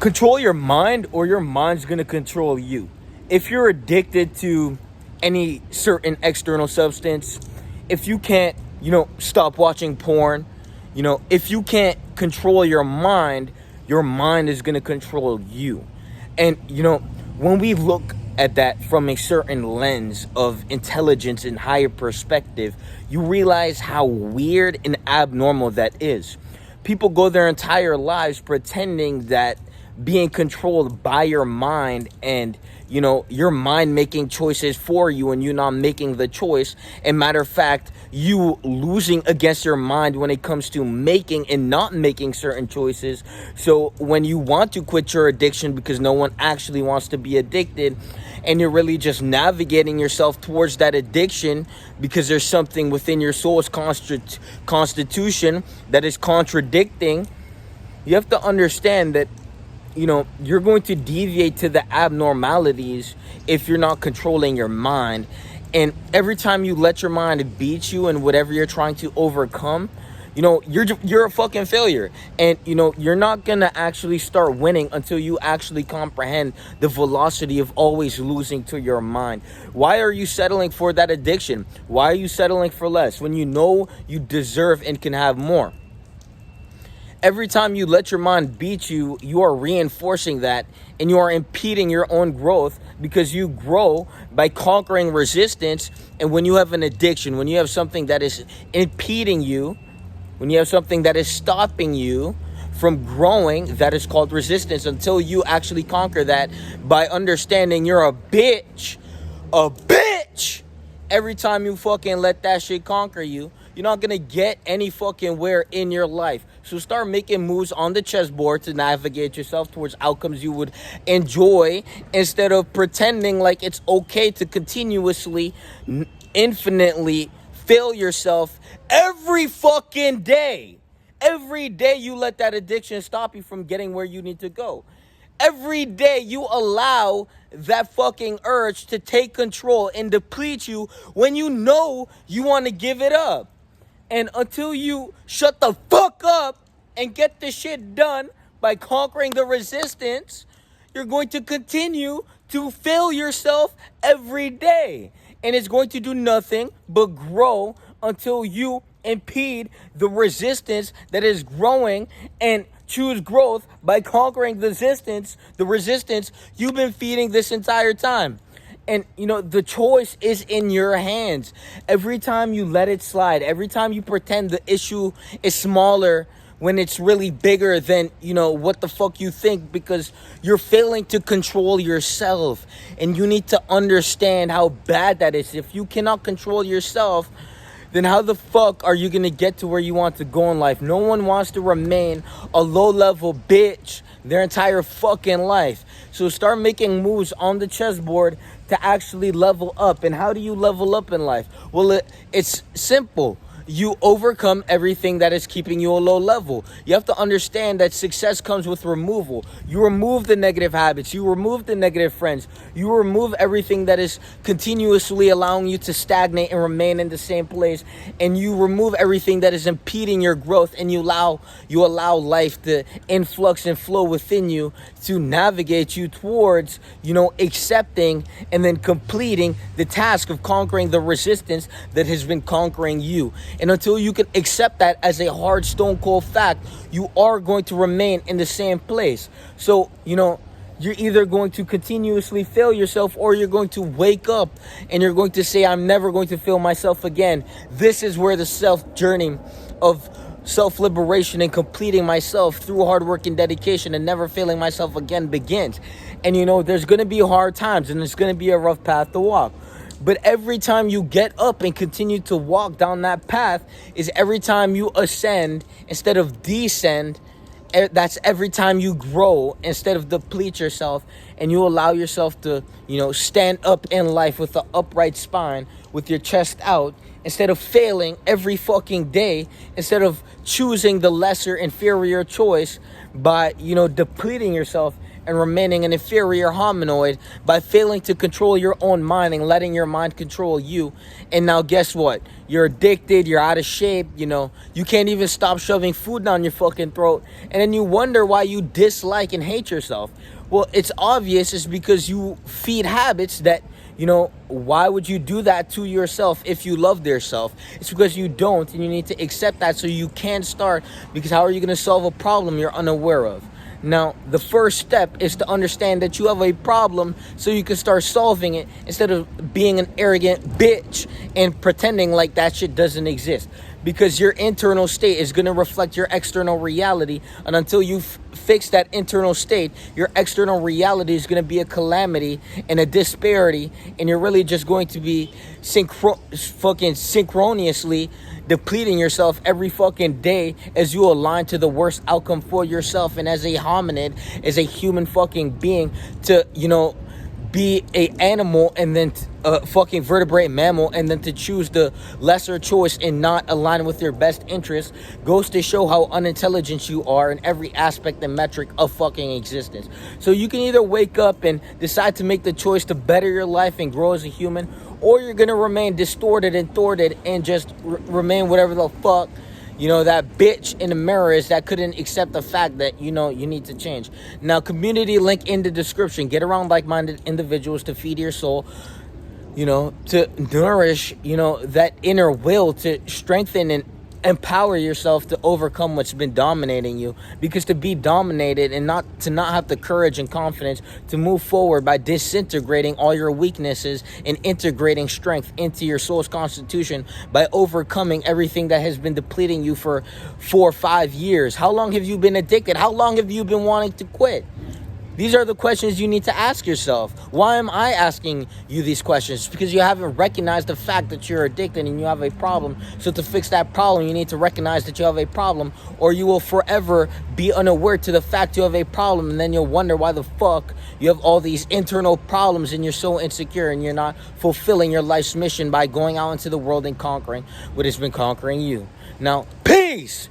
control your mind or your mind's going to control you. If you're addicted to any certain external substance, if you can't, stop watching porn, if you can't control your mind is going to control you. And, when we look at that from a certain lens of intelligence and higher perspective, you realize how weird and abnormal that is. People go their entire lives pretending that being controlled by your mind and your mind making choices for you and you not making the choice, and matter of fact, you losing against your mind when it comes to making and not making certain choices. So when you want to quit your addiction because no one actually wants to be addicted, and you're really just navigating yourself towards that addiction because there's something within your soul's constitution that is contradicting, you have to understand that you're going to deviate to the abnormalities if you're not controlling your mind. And every time you let your mind beat you in whatever you're trying to overcome, you're a fucking failure. And, you're not going to actually start winning until you actually comprehend the velocity of always losing to your mind. Why are you settling for that addiction? Why are you settling for less when you know you deserve and can have more? Every time you let your mind beat you, you are reinforcing that, and you are impeding your own growth, because you grow by conquering resistance. And when you have an addiction, when you have something that is impeding you, when you have something that is stopping you from growing, that is called resistance, until you actually conquer that by understanding you're a bitch. Every time you fucking let that shit conquer you, you're not gonna get any fucking where in your life. So start making moves on the chessboard to navigate yourself towards outcomes you would enjoy, instead of pretending like it's okay to continuously, infinitely fail yourself every fucking day. Every day you let that addiction stop you from getting where you need to go. Every day you allow that fucking urge to take control and deplete you when you know you want to give it up. And until you shut the fuck up and get this shit done by conquering the resistance, you're going to continue to fail yourself every day. And it's going to do nothing but grow until you impede the resistance that is growing, and choose growth by conquering the resistance you've been feeding this entire time. And, the choice is in your hands. Every time you let it slide, every time you pretend the issue is smaller when it's really bigger than, what the fuck you think, because you're failing to control yourself. And you need to understand how bad that is. If you cannot control yourself, then how the fuck are you going to get to where you want to go in life? No one wants to remain a low-level bitch their entire fucking life. So start making moves on the chessboard to actually level up. And how do you level up in life? Well, it's simple. You overcome everything that is keeping you a low level. You have to understand that success comes with removal. You remove the negative habits. You remove the negative friends. You remove everything that is continuously allowing you to stagnate and remain in the same place. And you remove everything that is impeding your growth. And you allow life to influx and flow within you to navigate you towards, accepting and then completing the task of conquering the resistance that has been conquering you. And until you can accept that as a hard, stone cold fact, you are going to remain in the same place. So, you're either going to continuously fail yourself, or you're going to wake up and you're going to say, I'm never going to fail myself again. This is where the self-journey of self-liberation and completing myself through hard work and dedication and never failing myself again begins. And, there's going to be hard times and it's going to be a rough path to walk. But every time you get up and continue to walk down that path is every time you ascend instead of descend. That's every time you grow instead of deplete yourself, and you allow yourself to, stand up in life with an upright spine, with your chest out, instead of failing every fucking day, instead of choosing the lesser inferior choice by, depleting yourself and remaining an inferior hominoid by failing to control your own mind and letting your mind control you. And now guess what? You're addicted, you're out of shape, you can't even stop shoving food down your fucking throat. And then you wonder why you dislike and hate yourself. Well, it's obvious. It's because you feed habits that, why would you do that to yourself if you loved yourself? It's because you don't, and you need to accept that so you can start, because how are you going to solve a problem you're unaware of? Now, the first step is to understand that you have a problem so you can start solving it instead of being an arrogant bitch and pretending like that shit doesn't exist. Because your internal state is going to reflect your external reality. And until you fix that internal state, your external reality is going to be a calamity and a disparity. And you're really just going to be synchronously depleting yourself every fucking day as you align to the worst outcome for yourself. And as a hominid, as a human fucking being, to, be a animal and then a fucking vertebrate mammal, and then to choose the lesser choice and not align with your best interest goes to show how unintelligent you are in every aspect and metric of fucking existence. So you can either wake up and decide to make the choice to better your life and grow as a human, or you're gonna remain distorted and thwarted and just remain whatever the fuck that bitch in the mirror is that couldn't accept the fact that, you need to change. Now, community link in the description. Get around like-minded individuals to feed your soul, to nourish, that inner will, to strengthen and empower yourself to overcome what's been dominating you. Because to be dominated and not have the courage and confidence to move forward by disintegrating all your weaknesses and integrating strength into your soul's constitution by overcoming everything that has been depleting you for 4 or 5 years. How long have you been addicted? How long have you been wanting to quit? These are the questions you need to ask yourself. Why am I asking you these questions? It's because you haven't recognized the fact that you're addicted and you have a problem. So to fix that problem, you need to recognize that you have a problem, or you will forever be unaware to the fact you have a problem, and then you'll wonder why the fuck you have all these internal problems and you're so insecure and you're not fulfilling your life's mission by going out into the world and conquering what has been conquering you. Now, peace!